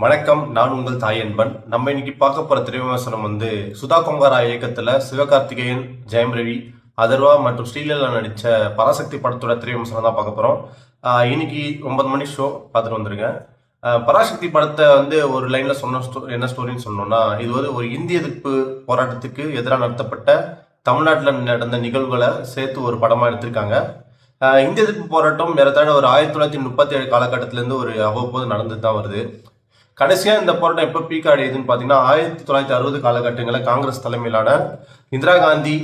வணக்கம். நான் உங்கள் தாயன்பன். நம்ம இன்னைக்கு பார்க்க போற திரைவிமர்சனம் சுதா கொங்கரா இயக்கத்துல சிவகார்த்திகேயன், ஜெயம் ரவி, அதர்வா மற்றும் ஸ்ரீலீலா நடிச்ச பராசக்தி படத்தோட திரைவிமர்சனம் தான் பார்க்க போறோம். இன்னைக்கு 9 மணி ஷோ பார்த்துட்டு வந்துருங்க. பராசக்தி படத்தை ஒரு லைன்ல என்ன ஸ்டோரின்னு சொன்னோம்னா, இது ஒரு இந்திய எதிர்ப்பு போராட்டத்துக்கு எதிராக நடத்தப்பட்ட தமிழ்நாட்டில் நடந்த நிகழ்வுகளை சேர்த்து ஒரு படமா எடுத்திருக்காங்க. இந்திய எதிர்ப்பு போராட்டம் ஏறத்தாழ ஒரு 1937 காலகட்டத்திலேருந்து அவ்வப்போது நடந்துட்டு தான் வருது. கடைசியா இந்த போராட்டம் எப்போ பீக் அடையுதுன்னு பார்த்தீங்கன்னா 1960 காலகட்டங்களில் காங்கிரஸ் தலைமையிலான இந்திரா காந்தி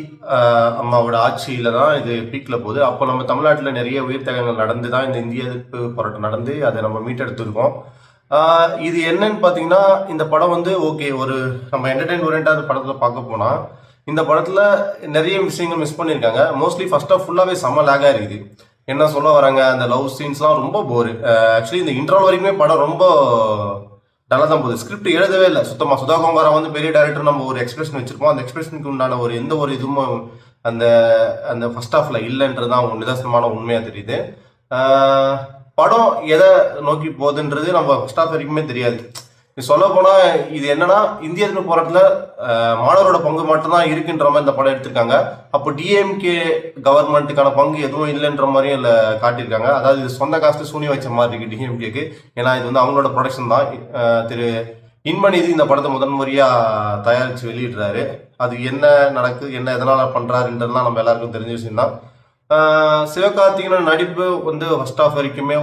அம்மாவோட ஆட்சியில தான் இது பீக்ல போகுது. அப்போ நம்ம தமிழ்நாட்டில் நிறைய உயிர் தியாகங்கள் நடந்து தான் இந்த இந்திய எதிர்ப்பு போராட்டம் நடந்து அதை நம்ம மீட்டெடுத்திருக்கோம். இது என்னன்னு பார்த்தீங்கன்னா, இந்த படம் ஓகே, நம்ம என்டர்டைன் ஓரியன்டாக படத்தில் பார்க்க போனா இந்த படத்துல நிறைய விஷயங்கள் மிஸ் பண்ணியிருக்காங்க. மோஸ்ட்லி ஃபர்ஸ்ட் ஆஃப் ஃபுல்லாவே செம்ம லேகா இருக்குது. என்ன சொல்ல வராங்க, அந்த லவ் சீன்ஸ்லாம் ரொம்ப போரு. ஆக்சுவலி இந்த இன்ட்ரோல் வரைக்குமே படம் ரொம்ப நல்லா தான் போகுது. ஸ்கிரிப்ட் எழுதவே இல்லை சுத்தமா. சுதா கொங்கரா பெரிய டைரக்டர், நம்ம ஒரு எக்ஸ்பிரஷன் வச்சிருப்போம். அந்த எக்ஸ்பிரஷனுக்கு உண்டான எந்த இதுவும் அந்த அந்த ஃபர்ஸ்ட் ஹாஃப்ல இல்லைன்றது தான் நிதர்சனமான உண்மையா தெரியுது. படம் எதை நோக்கி போகுதுன்றது நம்ம ஃபர்ஸ்ட் ஹாஃப் வரைக்குமே தெரியாது. சொல்ல போனா இது என்னன்னா, இந்திய எதிர்ப்பு போராட்டத்துல மாணவரோட பங்கு மட்டும்தான் இருக்குன்ற மாதிரி இந்த படம் எடுத்திருக்காங்க. அப்போ டிஎம்கே கவர்மெண்ட்டுக்கான பங்கு எதுவும் இல்லைன்ற மாதிரியும் இல்லை காட்டியிருக்காங்க. அதாவது இது சொந்த காசுல சூனி வச்ச மாதிரி இருக்கு டிஎம்கேக்கு. ஏன்னா இது அவங்களோட ப்ரொடக்ஷன் தான். திரு இன்பநிதி இந்த படத்தை முதன்முறையா தயாரிச்சு வெளியிடுறாரு. அது என்ன நடக்குது, என்ன எதனால பண்றாருன்றதுலாம் நம்ம எல்லாருக்கும் தெரிஞ்ச விஷயம் தான். சிவகார்த்திகேயன் நடிப்பு ஃபர்ஸ்ட் ஹாஃப் வரைக்குமே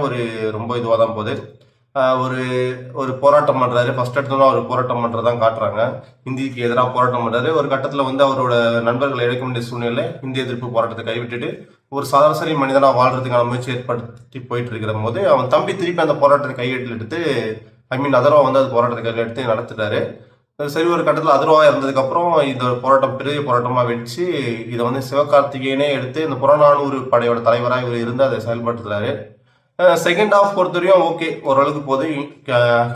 ரொம்ப இதுவாக தான் போகுது. ஒரு ஒரு போராட்டம் பண்றாரு. ஃபர்ஸ்ட் எடுத்தோம்னா ஒரு போராட்டம் பண்றதான் காட்டுறாங்க. இந்திக்கு எதிராக போராட்டம் பண்றாரு. ஒரு கட்டத்துல அவரோட நண்பர்களை இழக்க வேண்டிய சூழ்நிலை, இந்திய எதிர்ப்பு போராட்டத்தை கைவிட்டுட்டு ஒரு சராசரி மனிதனா வாழ்றதுக்கான முயற்சி ஏற்படுத்தி போயிட்டு இருக்கிற போது அவன் தம்பி திருப்பி அந்த போராட்டத்தை கையெழுத்து எடுத்து, அதர்வா அந்த போராட்டத்தை கையில் எடுத்து நடத்துட்டாரு. சரி, ஒரு கட்டத்தில் அதர்வா இருந்ததுக்கு அப்புறம் இந்த போராட்டம் பெரிய போராட்டமா வெடிச்சு இதை சிவகார்த்திகேயனே எடுத்து இந்த புறநானூறு படையோட தலைவராக இவர் இருந்து அதை செயல்படுத்துறாரு. செகண்ட் ஹாஃப் பொறுத்தவரையும் ஓகே, ஓரளவுக்கு போகுது.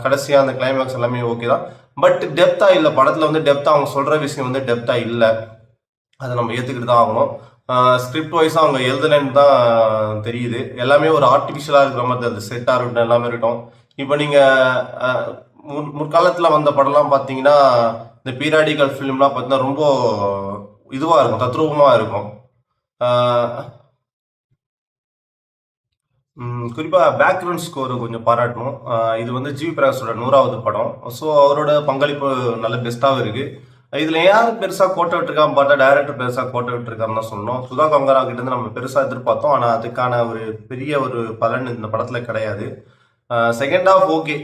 கடைசியாக அந்த கிளைமேக்ஸ் எல்லாமே ஓகே தான். பட் டெப்தா இல்லை படத்தில். டெப்தா அவங்க சொல்கிற விஷயம் டெப்தா இல்லை. அதை நம்ம ஏற்றுக்கிட்டு தான் ஆகணும். ஸ்கிரிப்ட் வைஸாக அவங்க எழுதலைன்னு தான் தெரியுது. எல்லாமே ஒரு ஆர்டிஃபிஷியலாக இருக்கிற மாதிரி அது செட்டாக இருக்கட்டும், எல்லாமே இருக்கட்டும். இப்போ நீங்கள் முற்காலத்தில் வந்த படம்லாம் பார்த்தீங்கன்னா, இந்த பீரியாடிக்கல் ஃபிலிம்லாம் பார்த்தீங்கன்னா ரொம்ப இதுவாக இருக்கும், தத்ரூபமாக இருக்கும். குறிப்பாக பேக்ரவுண்ட் ஸ்கோர் கொஞ்சம் பாராட்டணும். இது ஜிவி பிரகாஷோட 100வது படம். ஸோ அவரோட பங்களிப்பு நல்ல பெஸ்ட்டாகவும் இருக்கு. இதில் யார் பெருசாக கோட்டை விட்டுருக்கான்னு பார்த்தா டைரக்டர் பெருசாக கோட்டை விட்டுருக்காருன்னு தான் சொல்லணும். சுதா கொங்கரா கிட்டேருந்து நம்ம பெருசாக எதிர்பார்த்தோம். ஆனால் அதுக்கான பெரிய பலன் இந்த படத்தில் கிடையாது. செகண்ட் ஹாஃப் ஓகே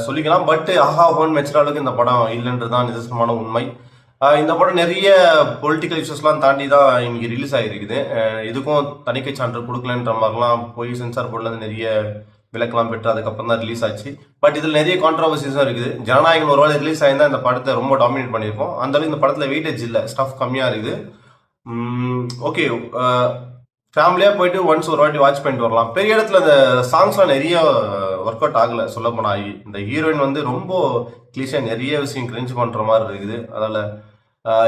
சொல்லிக்கலாம். பட் ஆஹா ஓன் மெச்சுற அளவுக்கு இந்த படம் இல்லைன்றது தான் நிதர்சனமான உண்மை. இந்த படம் நிறைய பொலிட்டிக்கல் இஷ்யூஸ்லாம் தாண்டி தான் இன்னைக்கு ரிலீஸ் ஆகிருக்குது. இதுக்கும் தணிக்கை சான்று கொடுக்கலன்ற மாதிரிலாம் போய் சென்சார் போர்டில் நிறைய விளக்கெல்லாம் பெற்று அதுக்கப்புறம் தான் ரிலீஸ் ஆச்சு. பட் இதில் நிறைய கான்ட்ரவர்சிஸும் இருக்குது. ஜனநாயகம் ஒரு வேளை ரிலீஸ் ஆயிருந்தால் இந்த படத்தை ரொம்ப டாமினேட் பண்ணியிருக்கோம். அந்தளவுக்கு இந்த படத்தில் வெயிட்டேஜ் இல்லை, ஸ்டஃப் கம்மியாக இருக்குது. ஓகே, ஃபேமிலியாக போயிட்டு ஒன்ஸ் ஒரு வாட்டி வாட்ச் பண்ணிட்டு வரலாம். பெரிய இடத்துல இந்த சாங்ஸ்லாம் நிறைய ஒர்க் அவுட் ஆகலை. சொல்ல போனால் இந்த ஹீரோயின் ரொம்ப கிளீஷாக நிறைய விஷயம் கிரிஞ்சு பண்ணுற மாதிரி இருக்குது. அதனால்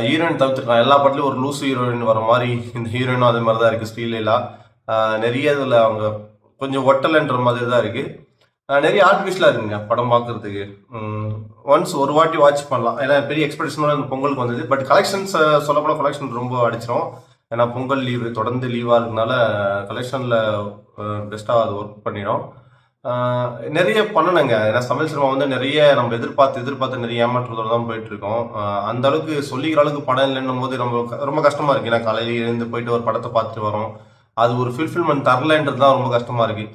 ஹீரோயின் தவிர்த்துருக்கான். எல்லா படத்துலையும் ஒரு லூஸ் ஹீரோயின் வர மாதிரி இந்த ஹீரோயினும் அது மாதிரி தான் இருக்குது. ஸ்ரீலீலா நிறைய இதில் அவங்க கொஞ்சம் ஒட்டலைன்ற மாதிரி தான் இருக்குது. நிறைய ஆர்டிஃபிஷியலாக இருக்குங்க படம் பார்க்குறதுக்கு. ஒன்ஸ் ஒரு வாட்டி வாட்ச் பண்ணலாம். ஏன்னா பெரிய எக்ஸ்பெக்டேஷனோட இந்த பொங்கலுக்கு வந்தது. பட் கலெக்ஷன்ஸ் சொல்லப்போனால் கலெக்ஷன் ரொம்ப அடிச்சிடும். ஏன்னா பொங்கல் லீவு தொடர்ந்து லீவாக இருக்கனால கலெக்ஷனில் பெஸ்ட்டாக அது ஒர்க் பண்ணிடும். நிறைய பண்ணணுங்க. ஏன்னா தமிழ் சினிமா நிறைய நம்ம எதிர்பார்த்து நிறைய ஏமாற்றத்தோடு தான் போயிட்டு இருக்கோம். அந்த அளவுக்கு சொல்லிக்கிற அளவுக்கு படம் இல்லைன்னும் போது நம்ம ரொம்ப கஷ்டமா இருக்கு. ஏன்னா காலையில இருந்து போயிட்டு ஒரு படத்தை பார்த்துட்டு வரோம், அது ஒரு ஃபுல்ஃபில்மெண்ட் தரலன்றது தான் ரொம்ப கஷ்டமா இருக்கு.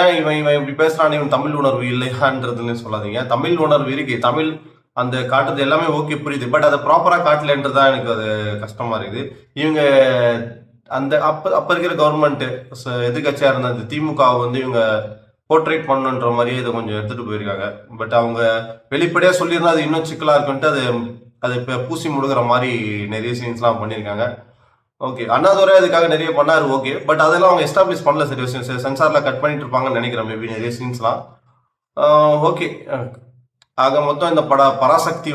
ஏன் இவன் இவன் இப்படி பேசுறான், இவன் தமிழ் உணர்வு இல்லையான்றதுன்னு சொல்லாதீங்க. தமிழ் உணர்வு இருக்கு. தமிழ் அந்த காட்டுறது எல்லாமே ஓகே, புரியுது. பட் அதை ப்ராப்பரா காட்டலன்றது தான் எனக்கு அது கஷ்டமா இருக்குது. இவங்க அந்த அப்ப இருக்கிற கவர்மெண்ட் எதிர்கட்சியா இருந்த அந்த திமுக இவங்க போர்ட்ரேட் பண்ணுன்ற மாதிரியே இதை கொஞ்சம் எடுத்துட்டு போயிருக்காங்க. பட் அவங்க வெளிப்படையா சொல்லியிருந்தா அது இன்னும் சிக்கலா இருக்குன்ட்டு அது இப்போ பூசி முடுகிற மாதிரி நிறைய சீன்ஸ்லாம் பண்ணியிருக்காங்க. ஓகே, அண்ணாதுரை அதுக்காக நிறைய பண்ணாரு, ஓகே. பட் அதெல்லாம் அவங்க எஸ்டாப்ளிஷ் பண்ணல. சரி, சென்சார்ல கட் பண்ணிட்டு இருப்பாங்கன்னு நினைக்கிறேன் மேபி நிறைய சீன்ஸ்லாம். ஓகே, ஆக மொத்தம் இந்த பராசக்தி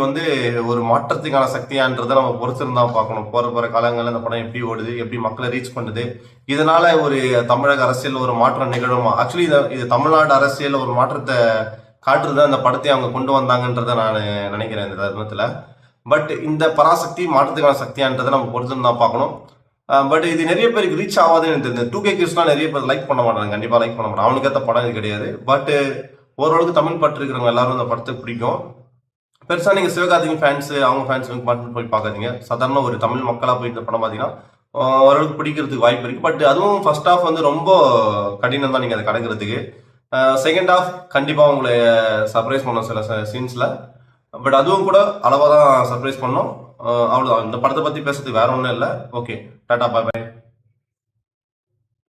ஒரு மாற்றத்துக்கான சக்தியான்றதை நம்ம பொறுத்திருந்தா பார்க்கணும். போற காலங்களில் இந்த படம் எப்படி ஓடுது, எப்படி மக்களை ரீச் பண்ணுது, இதனால தமிழக அரசியல் ஒரு மாற்றம் நிகழுமா. ஆக்சுவலி இது தமிழ்நாடு அரசியல் ஒரு மாற்றத்தை காட்டுறது அந்த படத்தை அவங்க கொண்டு வந்தாங்கன்றதை நான் நினைக்கிறேன் இந்த தருணத்தில். பட் இந்த பராசக்தி மாற்றத்துக்கான சக்தியான்றதை நம்ம பொறுத்து தான் பார்க்கணும். பட் இது நிறைய பேருக்கு ரீச் ஆகாதுன்னு எனக்கு தெரிஞ்சு. 2K கிட்ஸ்லாம் நிறைய பேர் லைக் பண்ண மாட்டாங்க, கண்டிப்பாக லைக் பண்ண மாட்டாங்க. அவனுக்கு ஏற்ற படம் இது கிடையாது. பட் ஓரளவுக்கு தமிழ் பற்று இருக்கிறவங்க எல்லாரும் இந்த படத்துக்கு பிடிக்கும். பெருசாக நீங்கள் சிவகார்த்திகேயன் ஃபேன்ஸு அவங்க ஃபேன்ஸ் மட்டும் போய் பார்க்காதீங்க. சாதாரண ஒரு தமிழ் மக்களாக போய் இந்த படம் பார்த்தீங்கன்னா ஓரளவுக்கு பிடிக்கிறதுக்கு வாய்ப்பு இருக்குது. பட் அதுவும் ஃபர்ஸ்ட் ஹாஃப் வந்து ரொம்ப கடினம் தான் நீங்கள் அதை கடக்கிறதுக்கு. செகண்ட் ஹாஃப் கண்டிப்பாக உங்களை சர்ப்ரைஸ் பண்ணோம் சில சீன்ஸில். பட் அதுவும் கூட அளவாக தான் சர்ப்ரைஸ் பண்ணோம். அவ்வளோதான். இந்த படத்தை பற்றி பேசுறதுக்கு வேற ஒன்றும் இல்லை. ஓகே, டாடா, பாய் பாய்.